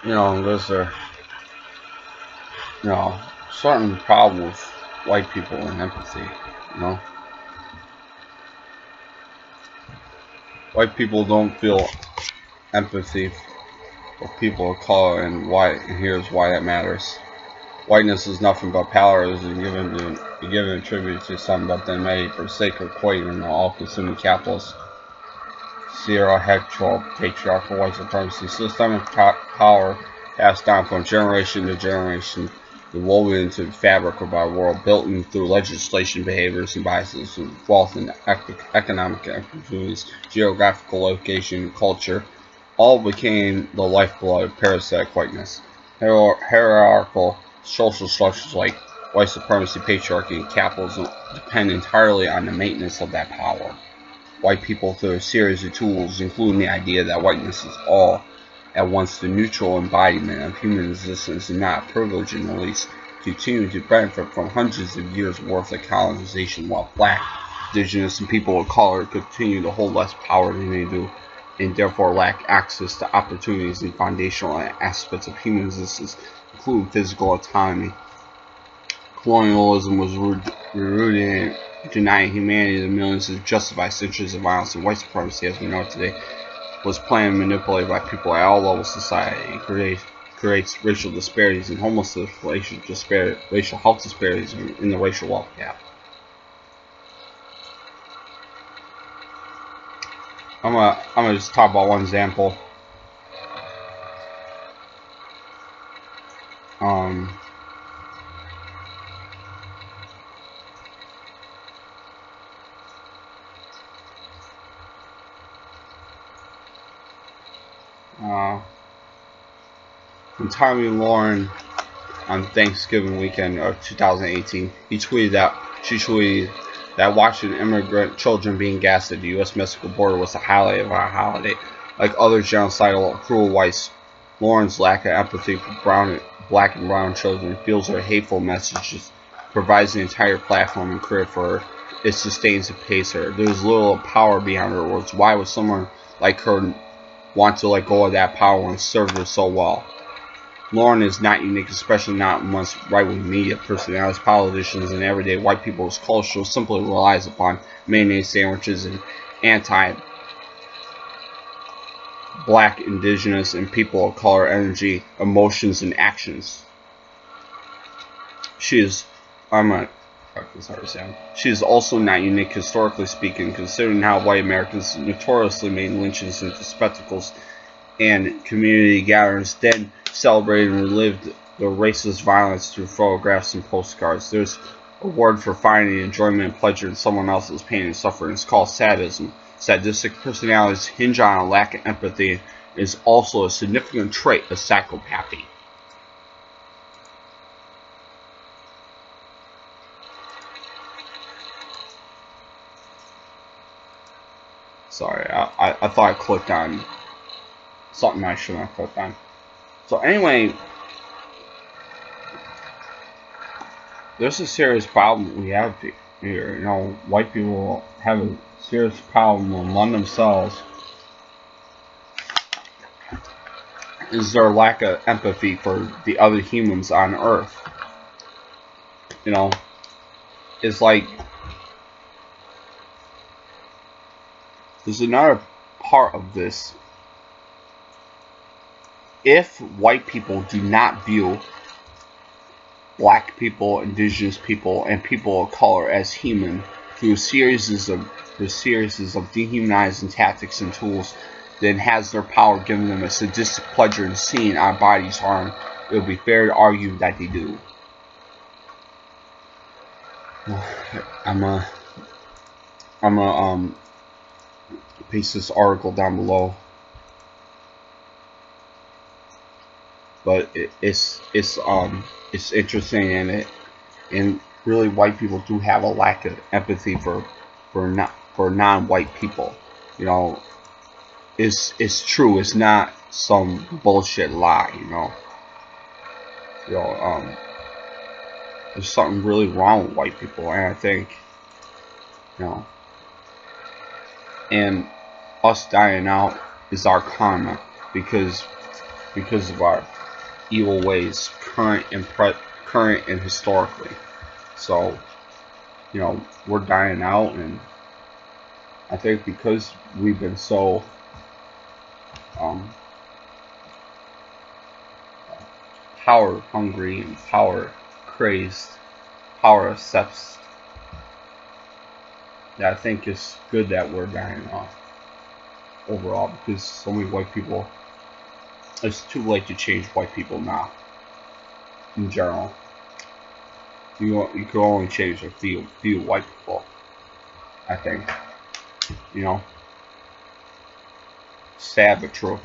There's certain problems with white people and empathy. You know, white people don't feel empathy for people of color, and why. And here's why that matters. Whiteness is nothing but power, is given a tribute to some, but then made for the sake of equating an all-consuming capitalist, heteropatriarchal patriarchal white supremacy system of power passed down from generation to generation, woven into the fabric of our world, built in through legislation, behaviors, and biases, and wealth and economic opportunities, geographical location, and culture, all became the lifeblood of parasitic whiteness. Hierarchical social structures like white supremacy, patriarchy, and capitalism depend entirely on the maintenance of that power. White people through a series of tools, including the idea that whiteness is all at once the neutral embodiment of human existence and not a privilege in the least, continue to benefit from hundreds of years' worth of colonization, while black, indigenous, and people of color continue to hold less power than they do, and therefore lack access to opportunities and foundational aspects of human existence, including physical autonomy. Colonialism was rooted in denying humanity the millions of justified centuries of violence, and white supremacy, as we know it today, was planned and manipulated by people at all levels of society. It creates racial disparities and homelessness, racial health disparities in the racial wealth gap. I'm gonna just talk about one example. Um, when Tommy Lauren on Thanksgiving weekend of 2018, she tweeted that watching immigrant children being gassed at the U.S. Mexico border was the highlight of our holiday. Like other genocidal, cruel whites, Lauren's lack of empathy for black and brown children fuels her hateful messages, provides the entire platform and career for her. It sustains and pays her. There's little power behind her words. Why would someone like her want to let go of that power when it served her so well? Lauren is not unique, especially not amongst right-wing media personalities, politicians, and everyday white people's culture simply relies upon mayonnaise sandwiches and anti-black, indigenous, and people of color energy, emotions, and actions. She is also not unique historically speaking, considering how white Americans notoriously made lynchings into spectacles and community gatherings, then celebrated and relived the racist violence through photographs and postcards. There's a word for finding enjoyment and pleasure in someone else's pain and suffering. It's called sadism. Sadistic personalities hinge on a lack of empathy and is also a significant trait of psychopathy. Sorry, I thought I clicked on something I shouldn't have clicked on. So anyway, there's a serious problem we have here. White people have a serious problem among themselves. Is their lack of empathy for the other humans on Earth. It's like there's another part of this. If white people do not view black people, indigenous people, and people of color as human through series of dehumanizing tactics and tools, then has their power given them a sadistic pleasure in seeing our bodies harmed, it would be fair to argue that they do. I'm gonna paste this article down below, but it's interesting, and really white people do have a lack of empathy for non-white people. It's true. It's not some bullshit lie. There's something really wrong with white people, and I think and us dying out is our karma, because because of our evil ways, current and historically. So, we're dying out, and I think because we've been so um, power hungry and power crazed, power obsessed, that I think it's good that we're dying off overall, because so many white people, it's too late to change white people now in general. You can only change a few white people, I think. Sad but true.